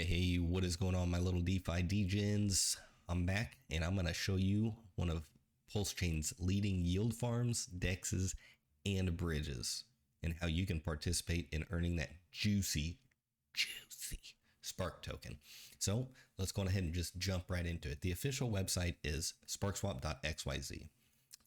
Hey, what is going on, my little DeFi degens? I'm back and I'm going to show you one of Pulse Chain's leading yield farms, dexes, and bridges, and how you can participate in earning that juicy Spark token. So let's go ahead and just jump right into it. The official website is Sparkswap.xyz.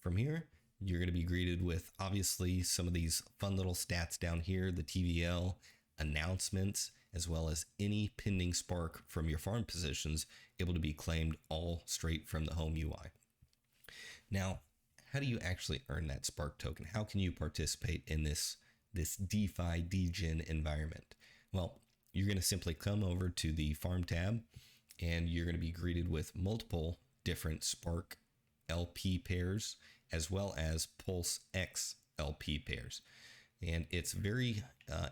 From here, you're going to be greeted with obviously some of these fun little stats down here, the TVL, announcements, as well as any pending spark from your farm positions able to be claimed all straight from the home UI. Now, how do you actually earn that spark token? How can you participate in this DeFi degen environment? Well, you're going to simply come over to the farm tab and you're going to be greeted with multiple different Spark LP pairs as well as Pulse X LP pairs. And it's very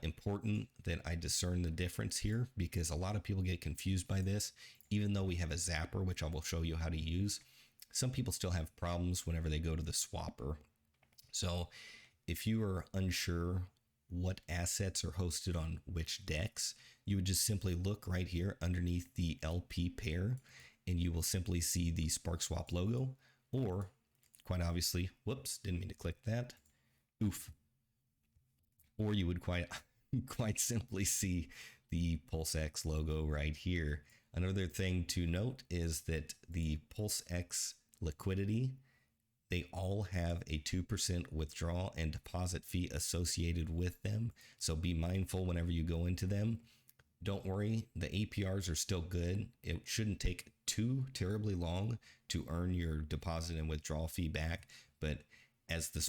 important that I discern the difference here because a lot of people get confused by this. Even though we have a zapper, which I will show you how to use, some people still have problems whenever they go to the swapper. So if you are unsure what assets are hosted on which DEX, you would just simply look right here underneath the LP pair and you will simply see the Sparkswap logo, or quite obviously, whoops, didn't mean to click that. Oof. Or you would quite simply see the PulseX logo right here. Another thing to note is that the PulseX liquidity, they all have a 2% withdrawal and deposit fee associated with them. So be mindful whenever you go into them. Don't worry, the APRs are still good. It shouldn't take too terribly long to earn your deposit and withdrawal fee back. But as the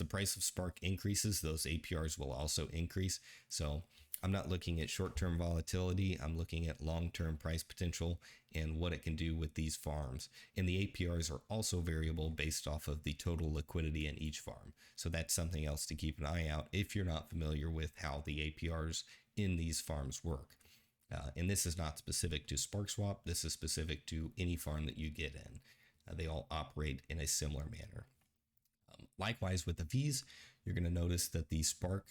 price of Spark increases, those APRs will also increase. So I'm not looking at short-term volatility. I'm looking at long-term price potential and what it can do with these farms. And the APRs are also variable based off of the total liquidity in each farm. So that's something else to keep an eye out if you're not familiar with how the APRs in these farms work. And this is not specific to Sparkswap. This is specific to any farm that you get in. They all operate in a similar manner. Likewise, with the fees, you're going to notice that the Spark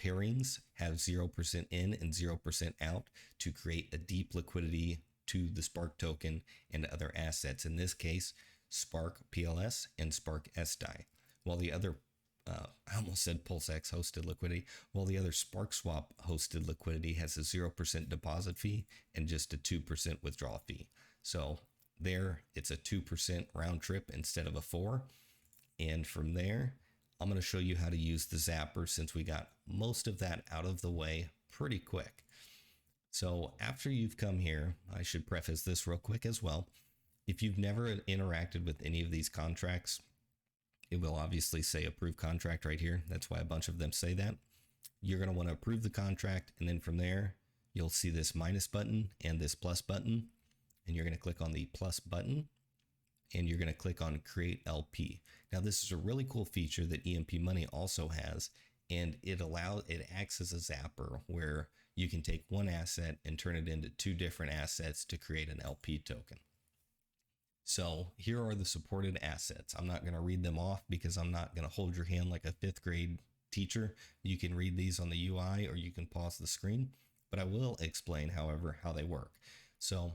pairings have 0% in and 0% out to create a deep liquidity to the Spark token and other assets. In this case, Spark PLS and Spark SDI. While the other, I almost said PulseX hosted liquidity, while the other SparkSwap hosted liquidity has a 0% deposit fee and just a 2% withdrawal fee. So there, it's a 2% round trip instead of a 4%. And from there, I'm going to show you how to use the zapper since we got most of that out of the way pretty quick. So after you've come here, I should preface this real quick as well. If you've never interacted with any of these contracts, it will obviously say approve contract right here. That's why a bunch of them say that. You're going to want to approve the contract. And then from there, you'll see this minus button and this plus button. And you're going to click on the plus button. And you're going to click on Create LP. Now, this is a really cool feature that EMP.Money also has, and it acts as a zapper where you can take one asset and turn it into two different assets to create an LP token. So here are the supported assets. I'm not going to read them off because I'm not going to hold your hand like a fifth grade teacher. You can read these on the UI or you can pause the screen, but I will explain, however, how they work. So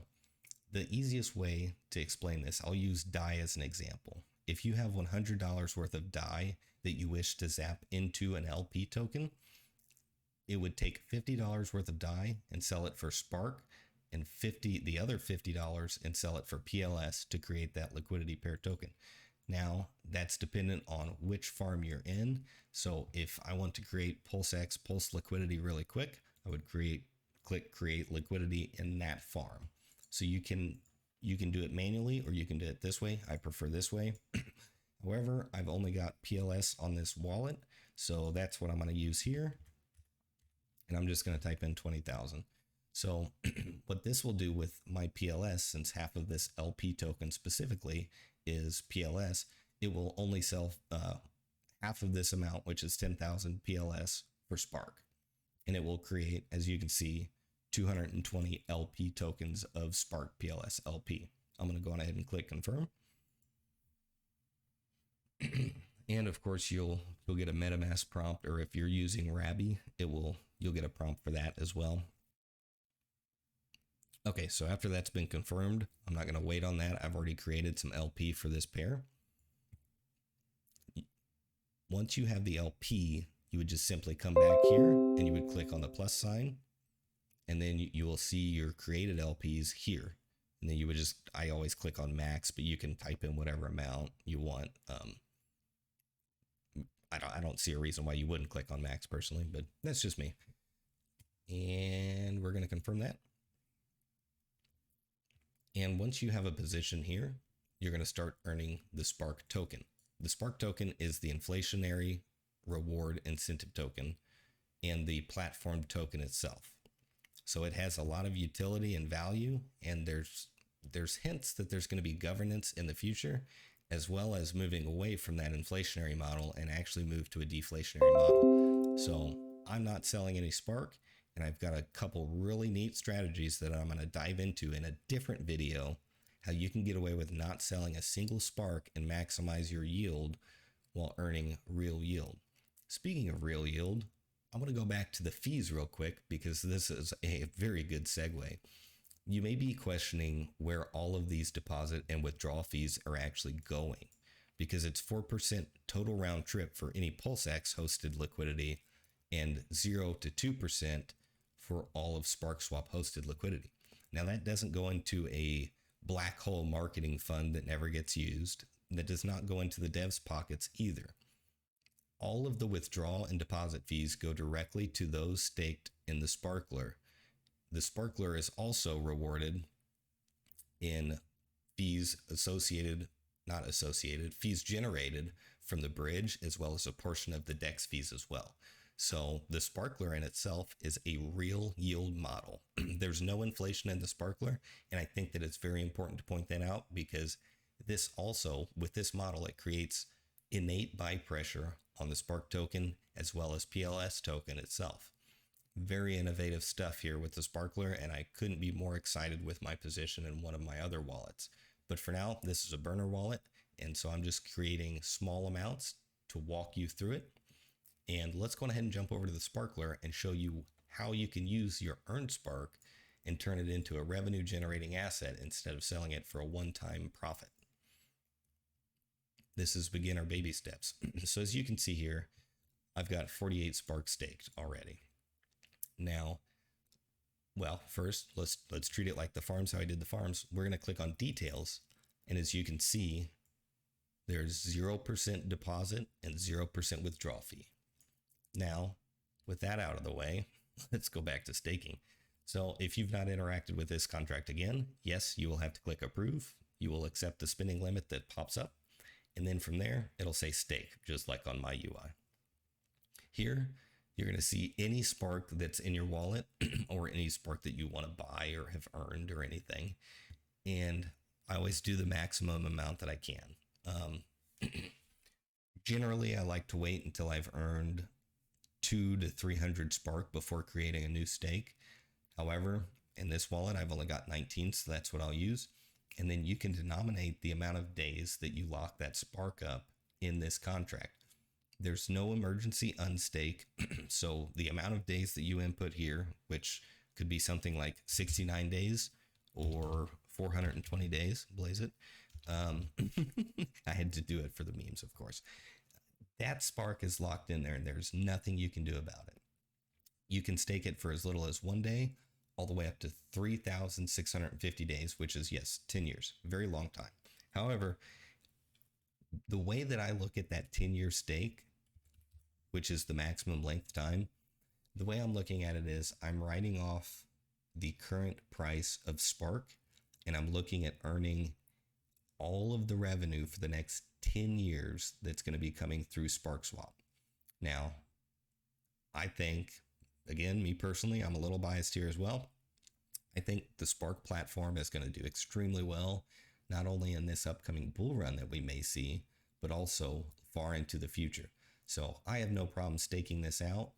the easiest way to explain this, I'll use DAI as an example. If you have $100 worth of DAI that you wish to zap into an LP token, it would take $50 worth of DAI and sell it for Spark, and the other $50 and sell it for PLS to create that liquidity pair token. Now, that's dependent on which farm you're in. So if I want to create PulseX Pulse liquidity really quick, I would click create liquidity in that farm. So you can do it manually or you can do it this way. I prefer this way. However, I've only got PLS on this wallet, so that's what I'm going to use here. And I'm just going to type in 20,000. So what this will do with my PLS, since half of this LP token specifically is PLS, it will only sell half of this amount, which is 10,000 PLS for Spark. And it will create, as you can see, 220 LP tokens of Spark PLS LP. I'm going to go on ahead and click confirm. And of course, you'll get a MetaMask prompt, or if you're using Rabby, you'll get a prompt for that as well. Okay, so after that's been confirmed, I'm not going to wait on that. I've already created some LP for this pair. Once you have the LP, you would just simply come back here and you would click on the plus sign, and then you will see your created LPs here. And then you would just, I always click on max, but you can type in whatever amount you want. I don't see a reason why you wouldn't click on max personally, but that's just me. And we're going to confirm that. And once you have a position here, you're going to start earning the Spark token. The Spark token is the inflationary reward incentive token and the platform token itself. So it has a lot of utility and value, and there's hints that there's going to be governance in the future, as well as moving away from that inflationary model and actually move to a deflationary model. So I'm not selling any Spark, and I've got a couple really neat strategies that I'm going to dive into in a different video, how you can get away with not selling a single Spark and maximize your yield while earning real yield. Speaking of real yield, I'm going to go back to the fees real quick because this is a very good segue. You may be questioning where all of these deposit and withdrawal fees are actually going, because it's 4% total round trip for any PulseX hosted liquidity and 0 to 2% for all of Sparkswap hosted liquidity. Now that doesn't go into a black hole marketing fund that never gets used. That does not go into the devs' pockets either. All of the withdrawal and deposit fees go directly to those staked in the Sparkler. The Sparkler is also rewarded in fees fees generated from the bridge, as well as a portion of the DEX fees as well. So the Sparkler in itself is a real yield model. There's no inflation in the Sparkler, and I think that it's very important to point that out, because this also, with this model, it creates innate buy pressure on the Spark token as well as PLS token itself. Very innovative stuff here with the Sparkler, and I couldn't be more excited with my position in one of my other wallets. But for now, this is a burner wallet, and so I'm just creating small amounts to walk you through it. And let's go ahead and jump over to the Sparkler and show you how you can use your earned Spark and turn it into a revenue generating asset instead of selling it for a one-time profit. This is beginner baby steps. So as you can see here, I've got 48 Spark staked already. Now, well, first let's treat it like the farms, how I did the farms. We're going to click on details, and as you can see, there's 0% deposit and 0% withdrawal fee. Now, with that out of the way, let's go back to staking. So if you've not interacted with this contract again, yes, you will have to click approve. You will accept the spending limit that pops up. And then from there, it'll say stake, just like on my UI. Here, you're going to see any Spark that's in your wallet or any Spark that you want to buy or have earned or anything. And I always do the maximum amount that I can. Generally, I like to wait until I've earned 200 to 300 Spark before creating a new stake. However, in this wallet, I've only got 19, so that's what I'll use. And then you can denominate the amount of days that you lock that Spark up in this contract. There's no emergency unstake. So the amount of days that you input here, which could be something like 69 days or 420 days, blaze it. I had to do it for the memes, of course. That Spark is locked in there, and there's nothing you can do about it. You can stake it for as little as 1 day, all the way up to 3,650 days, which is, yes, 10 years. Very long time. However, the way that I look at that 10-year stake, which is the maximum length time, the way I'm looking at it is I'm writing off the current price of Spark, and I'm looking at earning all of the revenue for the next 10 years that's going to be coming through Sparkswap. Now, I think, again, me personally, I'm a little biased here as well. I think the Spark platform is going to do extremely well, not only in this upcoming bull run that we may see, but also far into the future. So I have no problem staking this out.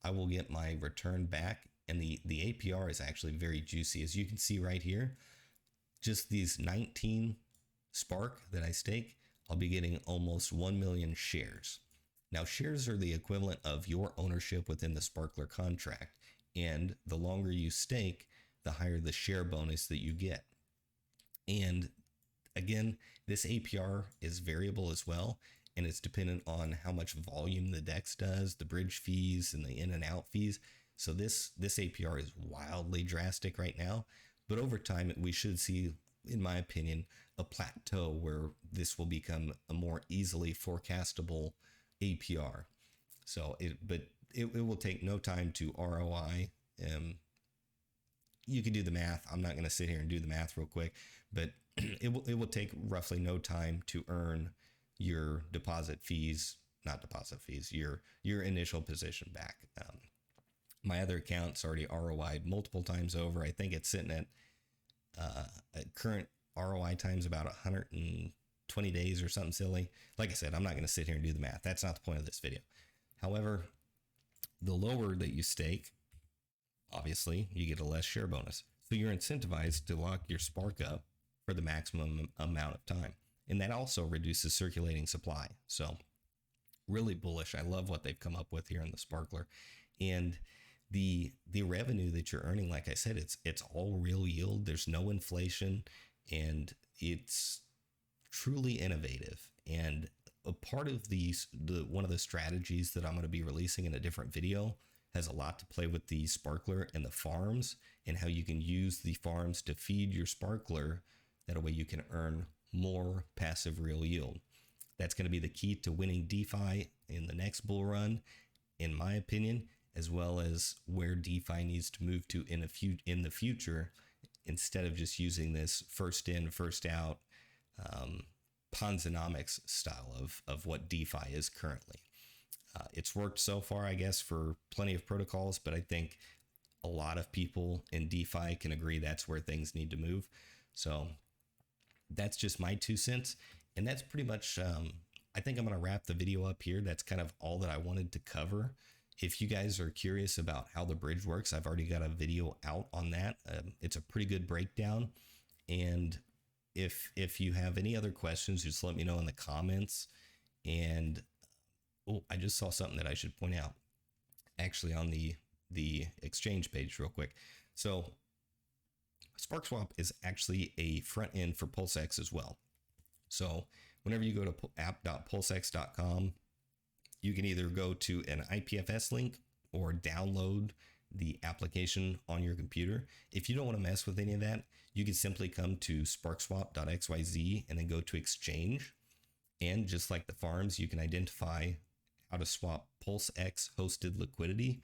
I will get my return back, and the APR is actually very juicy. As you can see right here, just these 19 Spark that I stake, I'll be getting almost 1 million shares. Now, shares are the equivalent of your ownership within the Sparkler contract, and the longer you stake, the higher the share bonus that you get. And again, this APR is variable as well, and it's dependent on how much volume the DEX does, the bridge fees, and the in and out fees. So this APR is wildly drastic right now, but over time we should see, in my opinion, a plateau where this will become a more easily forecastable APR. So it will take no time to ROI. You can do the math. I'm not going to sit here and do the math real quick, but it will take roughly no time to earn your your initial position back. My other account's already ROI'd multiple times over. I think it's sitting at current ROI times about 120 days or something silly. Like I said, I'm not going to sit here and do the math. That's not the point of this video. However, the lower that you stake, obviously, you get a less share bonus. So you're incentivized to lock your Spark up for the maximum amount of time. And that also reduces circulating supply. So really bullish. I love what they've come up with here in the Sparkler. And the revenue that you're earning, like I said, it's all real yield. There's no inflation, and it's truly innovative. And a part of one of the strategies that I'm going to be releasing in a different video has a lot to play with the Sparkler and the farms, and how you can use the farms to feed your Sparkler. That way you can earn more passive real yield. That's going to be the key to winning DeFi in the next bull run, in my opinion, as well as where DeFi needs to move to in the future, instead of just using this first in, first out Ponzinomics style of what DeFi is currently. It's worked so far, I guess, for plenty of protocols, but I think a lot of people in DeFi can agree that's where things need to move. So that's just my 2 cents. And that's pretty much, I think I'm going to wrap the video up here. That's kind of all that I wanted to cover. If you guys are curious about how the bridge works, I've already got a video out on that. It's a pretty good breakdown. And if you have any other questions, just let me know in the comments. And I just saw something that I should point out, actually, on the exchange page real quick. So Sparkswap is actually a front end for PulseX as well. So whenever you go to app.pulsex.com, you can either go to an IPFS link or download the application on your computer. If you don't want to mess with any of that, you can simply come to Sparkswap.xyz and then go to exchange. And just like the farms, you can identify how to swap PulseX hosted liquidity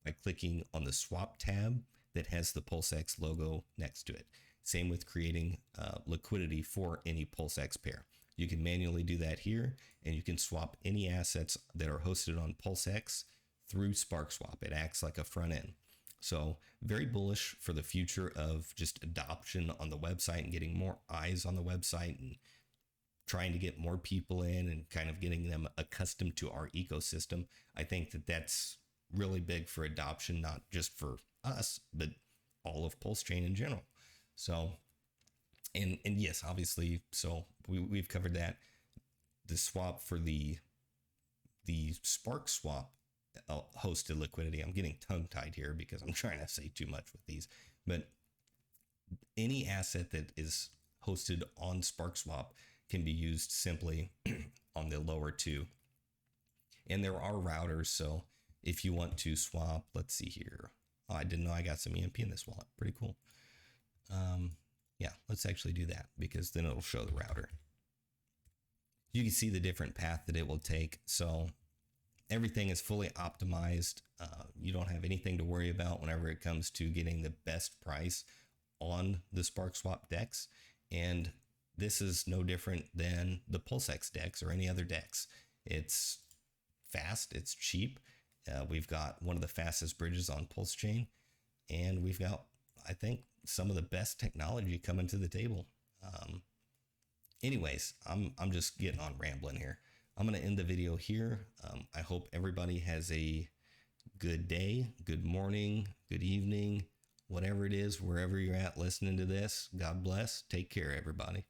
by clicking on the swap tab that has the PulseX logo next to it. Same with creating liquidity for any PulseX pair. You can manually do that here, and you can swap any assets that are hosted on PulseX through Sparkswap. It acts like a front end. So very bullish for the future of just adoption on the website and getting more eyes on the website and trying to get more people in and kind of getting them accustomed to our ecosystem. I think that that's really big for adoption, not just for us, but all of Pulse Chain in general. So, and yes, obviously, so we've covered that. The swap for the Sparkswap hosted liquidity. I'm getting tongue tied here because I'm trying to say too much with these, but any asset that is hosted on Sparkswap can be used simply on the lower two. And there are routers. So if you want to swap, let's see here. Oh, I didn't know I got some EMP in this wallet. Pretty cool. Yeah, let's actually do that because then it'll show the router. You can see the different path that it will take. So everything is fully optimized. You don't have anything to worry about whenever it comes to getting the best price on the Sparkswap DEX. And this is no different than the PulseX DEX or any other DEX. It's fast, it's cheap. We've got one of the fastest bridges on Pulse Chain, and we've got, I think, some of the best technology coming to the table. Anyways, I'm just getting on rambling here. I'm going to end the video here. I hope everybody has a good day, good morning, good evening, whatever it is, wherever you're at listening to this. God bless. Take care, everybody.